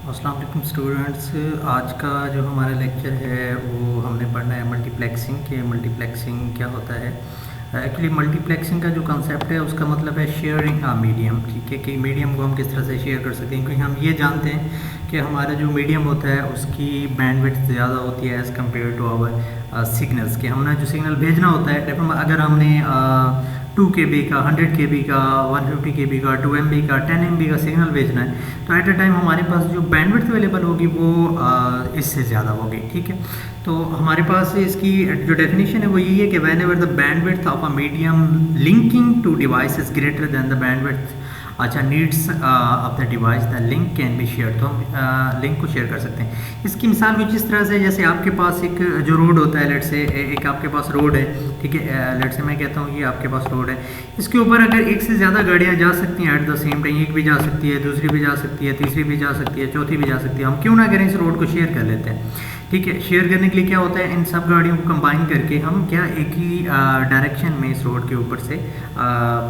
अस्सलाम वालेकुम स्टूडेंट्स। आज का जो हमारा लेक्चर है वो हमने पढ़ना है मल्टीप्लेक्सिंग के। मल्टीप्लेक्सिंग क्या होता है? एक्चुअली मल्टीप्लेक्सिंग का जो कंसेप्ट है उसका मतलब है शेयरिंग अ मीडियम। ठीक है, कि मीडियम को हम किस तरह से शेयर कर सकते हैं, क्योंकि हम ये जानते हैं कि हमारा जो मीडियम होता है उसकी बैंडविड्थ ज़्यादा होती है as compared to our signals के। हमने जो सिग्नल भेजना होता है, अगर हमने 2 KB का, 100 KB का, 150 KB का, 2 MB का, 10 MB का सिग्नल भेजना है, तो एट अ टाइम हमारे पास जो बैंडविड्थ अवेलेबल होगी वो इससे ज़्यादा होगी। ठीक है, तो हमारे पास इसकी जो डेफिनेशन है वो यही है कि whenever the bandwidth of a medium linking two devices is greater than the bandwidth needs of the device the link can be share. तो हम लिंक को शेयर कर सकते हैं। इसकी मिसाल कुछ इस तरह से, जैसे आपके पास एक जो रोड होता है, लेट से एक आपके पास रोड है, ठीक है, लेट से मैं कहता हूँ ये आपके पास रोड है, इसके ऊपर अगर एक से ज़्यादा गाड़ियाँ जा सकती हैं एट द सेम टाइम, एक भी जा सकती है, दूसरी भी जा सकती है, तीसरी भी जा सकती है, चौथी भी जा सकती है, हम क्यों ना करें, इस रोड को शेयर कर लेते हैं। ठीक है, शेयर करने के लिए क्या होता है, इन सब गाड़ियों को कंबाइन करके हम क्या एक ही डायरेक्शन में इस रोड के ऊपर से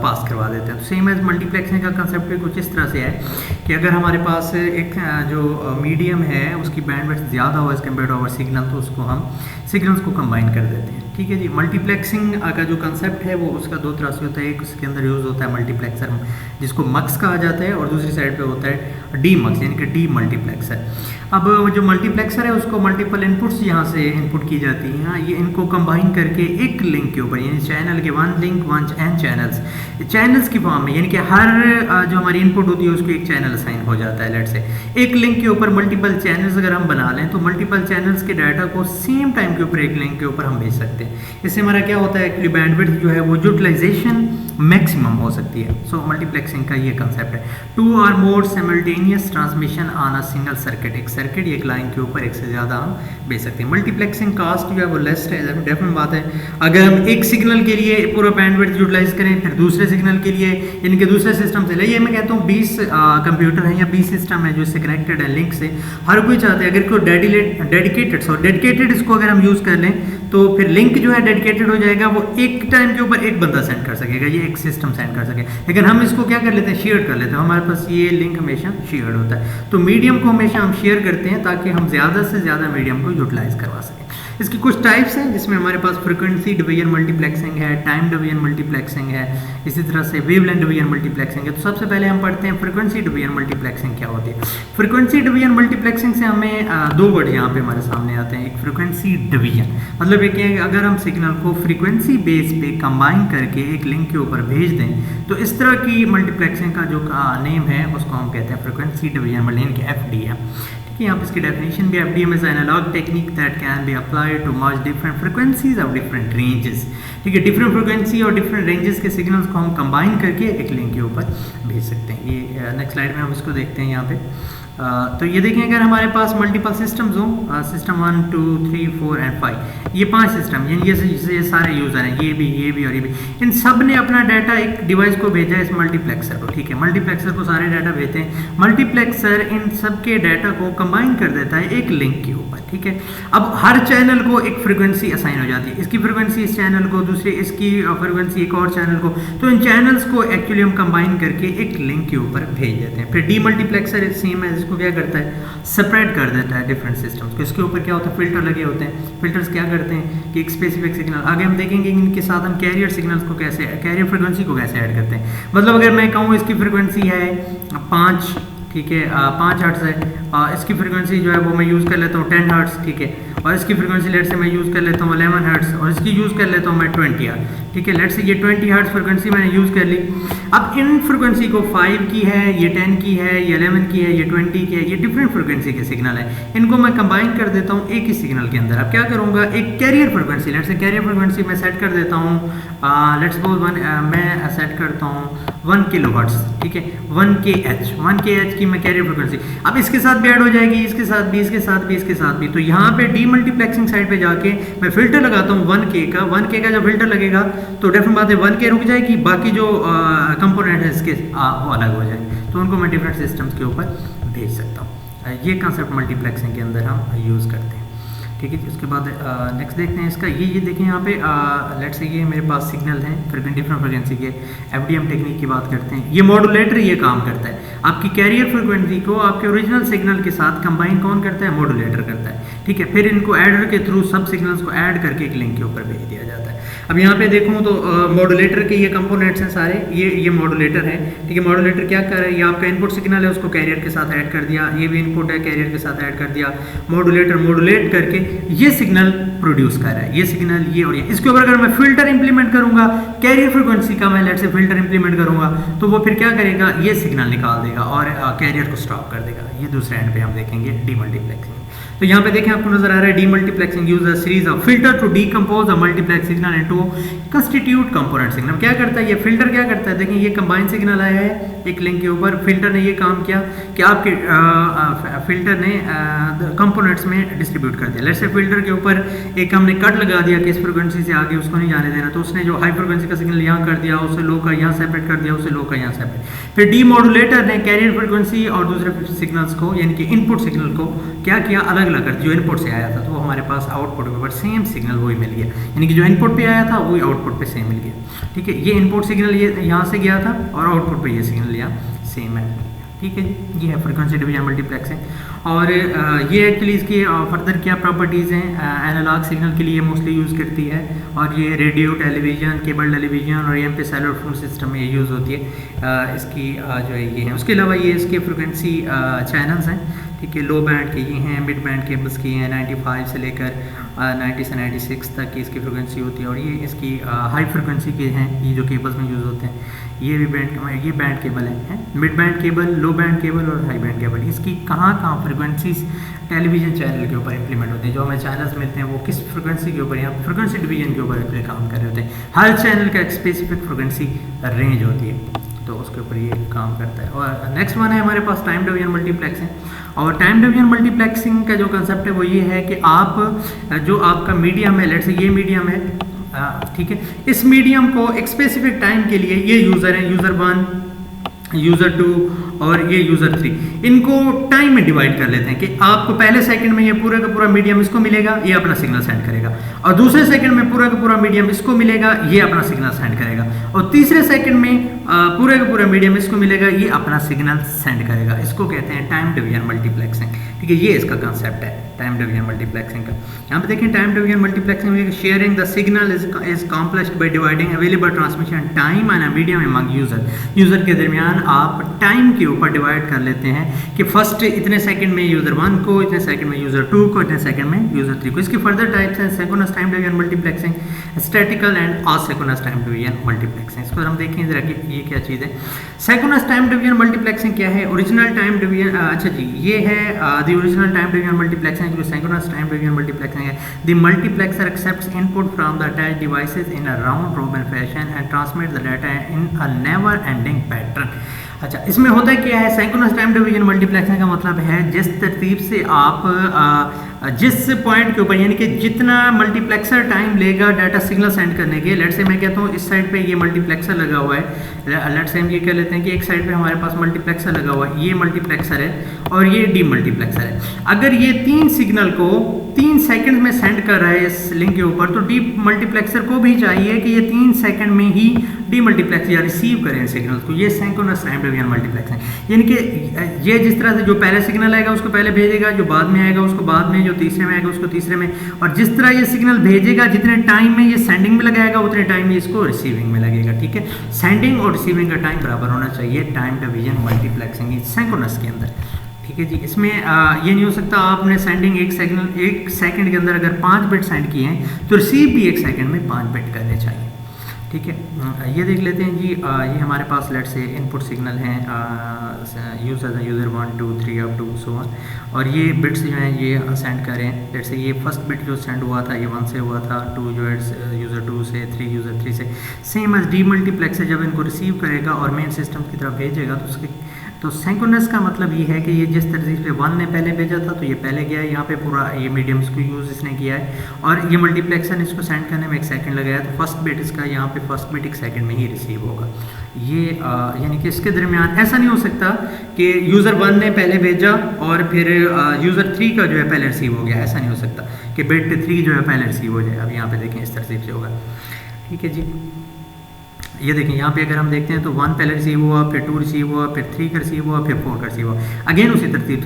पास करवा देते हैं। तो सेम एज मल्टीप्लेक्सिंग का कंसेप्ट भी कुछ इस तरह से है कि अगर हमारे पास एक जो मीडियम है उसकी बैंडविड्थ ज़्यादा हो as compared to our signal, तो उसको हम सिग्नल्स को कंबाइन कर देते हैं। ठीक है जी, मल्टीप्लेक्सिंग का जो कंसेप्ट है वो उसका दो तरह से होता है। एक उसके अंदर यूज़ होता है मल्टीप्लेक्सर, जिसको मक्स कहा जाता है, और दूसरी साइड पे होता है डी मक्स, यानी कि डी मल्टीप्लेक्सर। अब जो मल्टीप्लेक्सर है उसको मल्टीपल इनपुट्स यहाँ से इनपुट की जाती हैं, ये इनको कंबाइन करके एक लिंक के ऊपर, यानी चैनल के one link one N channels की फॉर्म में, यानी कि हर जो हमारी इनपुट होती है उसको एक चैनल असाइन हो जाता है। लेट से एक लिंक के ऊपर मल्टीपल चैनल्स अगर हम बना लें तो मल्टीपल चैनल्स के डाटा को सेम टाइम के ऊपर एक लिंक के ऊपर हम भेज सकते हैं। इससे हमारा क्या होता है, एक्चुअली बैंडविड्थ जो है वो यूटिलाइजेशन मैक्सिमम हो सकती है। सो मल्टीप्लेक्सिंग का ये कंसेप्ट है। 2 or more simultaneous transmission on a single circuit, एक सर्किट एक लाइन के ऊपर एक से ज़्यादा हम भेज सकते हैं। मल्टीप्लेक्सिंग कास्ट जो है वो लेस है, डेफिनेट बात है। अगर हम एक सिग्नल के लिए पूरा बैंडविड्थ यूटिलाइज करें, फिर दूसरे सिग्नल के लिए, यानी कि दूसरे सिस्टम से ले, ये मैं कहता हूँ 20 कंप्यूटर है या 20 सिस्टम है जो इससे कनेक्टेड है लिंक से, हर कोई चाहता है अगर कोई डेडिकेटेड इसको अगर हम यूज़ कर लें तो फिर लिंक जो है डेडिकेटेड हो जाएगा, वो एक टाइम के ऊपर एक बंदा सेंड कर सकेगा, ये एक सिस्टम सेंड कर सके। लेकिन हम इसको क्या कर लेते हैं, शेयर कर लेते हैं, हमारे पास ये लिंक हमेशा शेयर्ड होता है। तो मीडियम को हमेशा हम शेयर करते हैं ताकि हम ज़्यादा से ज़्यादा मीडियम को यूटिलाइज करवा सकें। इसकी कुछ टाइप्स हैं जिसमें हमारे पास फ्रीक्वेंसी डिवीजन मल्टीप्लेक्सिंग है, टाइम डिवीजन मल्टीप्लेक्सिंग है, इसी तरह से वेवलेंथ डिवीजन मल्टीप्लेक्सिंग है। तो सबसे पहले हम पढ़ते हैं फ्रीक्वेंसी डिवीजन मल्टीप्लेक्सिंग क्या होती है। फ्रीक्वेंसी डिवीजन मल्टीप्लेक्सिंग से हमें दो वर्ड यहाँ पे हमारे सामने आते हैं। एक फ्रीक्वेंसी डिवीजन, मतलब एक है अगर हम सिग्नल को फ्रीक्वेंसी बेस पे कंबाइन करके एक लिंक के ऊपर भेज दें तो इस तरह की मल्टीप्लेक्सिंग का जो नेम है उसको हम कहते हैं फ्रीक्वेंसी डिवीजन, यानी कि FDM। यहाँ पर इसकी डेफिनेशन भी, FDM is analog technique that can be applied to merge different frequencies of different ranges. ठीक है, डिफरेंट फ्रीक्वेंसी और डिफरेंट रेंजेस के सिग्नल्स को हम कंबाइन करके एक लिंक के ऊपर भेज सकते हैं। ये नेक्स्ट स्लाइड में हम इसको देखते हैं यहाँ पे। तो ये देखें, अगर हमारे पास मल्टीपल सिस्टम्स हों, सिस्टम 1 2 3 4 एंड 5, ये 5 सिस्टम, यानी ये सारे यूज़र हैं, ये भी और ये भी, इन सब ने अपना डाटा एक डिवाइस को भेजा है, इस मल्टीप्लेक्सर को। ठीक है, मल्टीप्लेक्सर को सारे डाटा भेजते हैं, मल्टीप्लेक्सर इन सब के डाटा को कंबाइन कर देता है एक लिंक के ऊपर। ठीक है, अब हर चैनल को एक फ्रीक्वेंसी असाइन हो जाती है, इसकी फ्रीक्वेंसी इस चैनल को, दूसरे इसकी फ्रीक्वेंसी एक और चैनल को। तो इन चैनल्स को एक्चुअली हम कंबाइन करके एक लिंक के ऊपर भेज देते हैं। फिर डीमल्टीप्लेक्सर सेम है, इसको क्या करता है, सेपरेट कर देता है डिफरेंट सिस्टम्स को। इसके ऊपर क्या होता है, फिल्टर लगे होते हैं। फिल्टर्स क्या करते हैं कि एक स्पेसिफिक सिग्नल, आगे हम देखेंगे इनके साथ हम कैरियर सिग्नल्स को कैसे, कैरियर फ्रीक्वेंसी को कैसे ऐड करते हैं। मतलब अगर मैं कहूँ इसकी फ्रीक्वेंसी है 5, ठीक है, 5 हर्ट्ज है, इसकी फ्रीक्वेंसी जो है वो मैं यूज़ कर लेता हूँ 10 हर्ट्ज, ठीक है, और इसकी फ्रीक्वेंसी लेट से मैं यूज़ कर लेता हूँ 11 हर्ट्ज, और इसकी यूज़ कर लेता हूँ मैं 20 हर्ट्ज। ठीक है, लेट से ये 20 हर्ट्ज फ्रीक्वेंसी मैंने यूज़ कर ली। अब इन फ्रीक्वेंसी को 5 की है, ये 10 की है, ये 11 की है, ये 20 की है, ये डिफरेंट फ्रीक्वेंसी के सिग्नल है, इनको मैं कंबाइन कर देता हूँ एक ही सिग्नल के अंदर। अब क्या करूँगा, एक कैरियर फ्रीक्वेंसी, लेट से कैरियर फ्रीक्वेंसी मैं सेट कर देता हूँ, लेट्स सपोज मैं सेट करता हूँ 1 किलोहर्ट्ज। ठीक है, 1 kH की मैं कैरियर फ्रीक्वेंसी, अब इसके साथ भी ऐड हो जाएगी, इसके साथ भी, इसके साथ भी, इसके साथ भी। तो यहाँ पे डीमल्टीप्लेक्सिंग साइड पे जाके मैं फिल्टर लगाता हूँ 1K का जब फिल्टर लगेगा तो डेफिनेट बात है 1K रुक जाएगी, बाकी जो कंपोनेंट है इसके वो अलग हो जाएंगे, तो उनको मैं डिफरेंट सिस्टम्स के ऊपर भेज सकता हूँ। ये कंसेप्ट मल्टीप्लेक्सिंग के अंदर हम यूज़ करते हैं। ठीक है जी। उसके बाद नेक्स्ट देखते हैं इसका, ये देखें यहाँ पे लेट से ये मेरे पास सिग्नल हैं डिफरेंट फ्रिक्वेंसी के। एफडीएम टेक्निक की बात करते हैं, ये मॉड्यूलेटर ये काम करता है, आपकी कैरियर फ्रिक्वेंसी को आपके ओरिजिनल सिग्नल के साथ कंबाइन कौन करता है, मॉड्यूलेटर करता है, ठीक है। फिर इनको एडर के थ्रू सब सिग्नल्स को ऐड करके एक लिंक के ऊपर भेज दिया जाता है। अब यहाँ पे देखूँ तो मॉड्यूलेटर के ये कंपोनेंट्स हैं सारे, ये मॉड्यूलेटर है, ठीक है। मॉड्यूलेटर क्या कर रहा है, ये आपका इनपुट सिग्नल है उसको कैरियर के साथ ऐड कर दिया, ये भी इनपुट है कैरियर के साथ ऐड कर दिया, मॉड्यूलेटर मॉड्यूलेट करके ये सिग्नल प्रोड्यूस कर रहा है, ये सिग्नल ये और ये। इसके ऊपर अगर मैं फिल्टर इंप्लीमेंट करूंगा, कैरियर फ्रीक्वेंसी का मैं लेट से फिल्टर इंप्लीमेंट करूंगा, तो वो फिर क्या करेगा, ये सिग्नल निकाल देगा और कैरियर को स्टॉप कर देगा। ये दूसरे एंड पे हम देखेंगे डीमल्टीप्लेक्सिंग। तो यहाँ पे देखें आपको नजर आ रहा है demultiplexing use a series of filter to decompose a multiplex signal into constitute component signal. क्या करता है ये फिल्टर, क्या करता है, देखें ये कंबाइंड सिग्नल आया है एक लिंक के ऊपर, फिल्टर ने ये काम किया कि आपके फिल्टर ने कंपोनेंट्स में डिस्ट्रीब्यूट कर दिया। लेट्स से फिल्टर के ऊपर एक हमने कट लगा दिया कि इस फ्रिक्वेंसी से आगे उसको नहीं जाने देना, तो उसने जो हाई फ्रिक्वेंसी का सिग्नल यहाँ कर दिया, उसे लो का यहाँ सेपरेट कर दिया, उसे लो का यहाँ सेपरेट। फिर डीमॉड्यूलेटर ने कैरियर फ्रिक्वेंसी और दूसरे सिग्नल्स को यानी कि इनपुट सिग्नल को क्या किया, अलग अलग कर, जो इनपुट से आया था तो वो हमारे पास आउटपुट के ऊपर सेम सिग्नल वही मिल गया, यानी कि जो इनपुट पे आया था वही आउटपुट पे सेम मिल गया, ठीक है। ये इनपुट सिग्नल ये यहाँ से गया था और आउटपुट पे ये सिग्नल यहाँ सेम है, ठीक है। ये है फ्रीक्वेंसी डिवीजन मल्टीप्लेक्सिंग। और ये एक्चुअली इसकी फर्दर क्या प्रॉपर्टीज़ हैं, एनालॉग सिग्नल के लिए मोस्टली यूज़ करती है, और ये रेडियो, टेलीविज़न, केबल टेलीविज़न और यहाँ पे सेलुलर फोन सिस्टम में ये यूज़ होती है। इसकी जो है ये है। उसके अलावा ये इसके फ्रीक्वेंसी चैनल्स हैं, ठीक है। लो बैंड के ये हैं, मिड बैंड केबल्स की हैं, 95 से लेकर 90 से 96 तक की इसकी फ्रीक्वेंसी होती है। और ये इसकी हाई फ्रीक्वेंसी के हैं, ये जो केबल्स में यूज़ होते हैं, ये भी ये बैंड केबल है, मिड बैंड केबल, लो बैंड केबल और हाई बैंड केबल। इसकी कहाँ फ्रीक्वेंसीज टेलीविज़न चैनल के ऊपर इंप्लीमेंट होते हैं, जो हमें चैनल्स मिलते हैं वो किस फ्रीक्वेंसी के ऊपर, यहाँ फ्रीक्वेंसी डिवीजन के ऊपर काम कर रहे होते हैं। हर चैनल का एक स्पेसिफिक फ्रीक्वेंसी रेंज होती है, तो उसके ऊपर ये काम करता है। और नेक्स्ट वन है हमारे पास टाइम डिवीजन मल्टीप्लेक्सिंग। और टाइम डिवीजन मल्टीप्लेक्सिंग का जो कंसेप्ट है वो ये है कि आप जो आपका मीडियम है, लेट्स से ये मीडियम है, ठीक है, इस मीडियम को एक स्पेसिफिक टाइम के लिए ये यूज़र है, यूज़र 1, यूज़र 2 और ये यूज़र 3, इनको टाइम में डिवाइड कर लेते हैं कि आपको पहले सेकंड में ये पूरा का पूरा मीडियम इसको मिलेगा, ये अपना सिग्नल सेंड करेगा, और दूसरे सेकंड में पूरा का पूरा मीडियम इसको मिलेगा, ये अपना सिग्नल सेंड करेगा, और तीसरे सेकंड में पूरे का पूरा मीडियम इसको मिलेगा, ये अपना सिग्नल सेंड करेगा। इसको कहते हैं टाइम डिवीजन मल्टीप्लेक्सिंग, ठीक है। ये इसका कंसेप्ट है टाइम डिवीजन मल्टीप्लेक्सिंग का। यहाँ पे देखें टाइम डिवीजन मल्टीप्लेक्सिंग में sharing the signal is complexed by dividing available transmission time and medium among user के दरमियान आप टाइम के ऊपर डिवाइड कर लेते हैं कि फर्स्ट इतने सेकंड में यूजर 1 को, इतने सेकंड में यूजर 2 को, इतने सेकंड में यूजर 3 को। इसकी फर्दर टाइप्स हैं synchronous time division multiplexing, statistical and asynchronous time division multiplexing. इसको हम देखें जरा कि ये क्या चीज़ है। सिंक्रोनस टाइम डिवीजन मल्टीप्लेक्सिंग क्या है, ओरिजिनल टाइम डिवीजन, अच्छा जी, ये है the original time division multiplexing, जो सिंक्रोनस टाइम डिवीजन मल्टीप्लेक्सिंग है। The multiplexer accepts input from the attached devices in a round robin fashion and transmit the data in a never ending pattern. अच्छा, इसमें होता क्या है, synchronous time division multiplexing का मतलब है जिस तरतीब से आप जिस पॉइंट के ऊपर, यानी कि जितना मल्टीप्लेक्सर टाइम लेगा डाटा सिग्नल सेंड करने के, लेट से मैं कहता हूँ इस साइड पे ये मल्टीप्लेक्सर लगा हुआ है, लेट से हम ये कह लेते हैं कि एक साइड पे हमारे पास मल्टीप्लेक्सर लगा हुआ है, ये मल्टीप्लेक्सर है और ये डी मल्टीप्लेक्सर है। अगर ये 3 सिग्नल को 3 सेकंड में सेंड कर रहा है इस लिंक के ऊपर, तो डी मल्टीप्लेक्सर को भी चाहिए कि ये 3 सेकंड में ही डी मल्टीप्लेक्स या रिसीव करें सिग्नल को। ये सिंक्रोनस टाइम डिवीजन मल्टीप्लेक्सिंग, यानी कि ये जिस तरह से जो पहले सिग्नल आएगा उसको पहले भेजेगा, जो बाद में आएगा उसको बाद में, जो तीसरे में आएगा उसको तीसरे में, और जिस तरह ये सिग्नल भेजेगा जितने टाइम में ये सेंडिंग में लगाएगा उतने टाइम में इसको रिसीविंग में लगेगा, ठीक है। सेंडिंग और रिसीविंग का टाइम बराबर होना चाहिए टाइम डिवीजन मल्टीप्लेक्सिंग सिंक्रोनस के अंदर, ठीक है जी। इसमें ये नहीं हो सकता आपने सेंडिंग एक सेकंड के अंदर अगर 5 बिट सेंड किए हैं तो रिसीव भी 1 सेकंड में 5 बिट करने चाहिए, ठीक है। ये देख लेते हैं जी, ये हमारे पास लेट से इनपुट सिग्नल हैं, user 1 2 3 up to so on, और ये बिट्स जो हैं ये सेंड करें। लेट से ये फर्स्ट बिट जो सेंड हुआ था ये 1 से हुआ था, 2 जो है यूज़र 2 से, 3 यूज़र 3 से। सेम एज डी मल्टीप्लेक्सर जब इनको रिसीव करेगा और मेन सिस्टम की तरफ भेजेगा तो उसके तो सिंक्रोनस का मतलब ये है कि ये जिस तरतीब से 1 ने पहले भेजा था तो ये पहले गया है, यहाँ पे पूरा ये मीडियम्स को यूज़ इसने किया है, और ये मल्टीप्लेक्सर इसको सेंड करने में 1 सेकंड लगाया, तो फर्स्ट बिट इसका यहाँ पे फर्स्ट बिट 1 सेकंड में ही रिसीव होगा। ये यानी कि इसके दरमियान ऐसा नहीं हो सकता कि यूज़र 1 ने पहले भेजा और फिर यूज़र 3 का जो है पहले रिसीव हो गया, ऐसा नहीं हो सकता कि बिट 3 जो है पहले रिसीव हो जाए। अब यहाँ पे देखें इस तरतीब से होगा, ठीक है जी। ये देखें यहाँ पे अगर हम देखते हैं तो 1 पहले रिसीव हुआ, फिर 2 रिसीव हुआ, फिर 3 का रिसीव हुआ, फिर 4 का रिसीव हुआ, अगेन उसी तरतीब से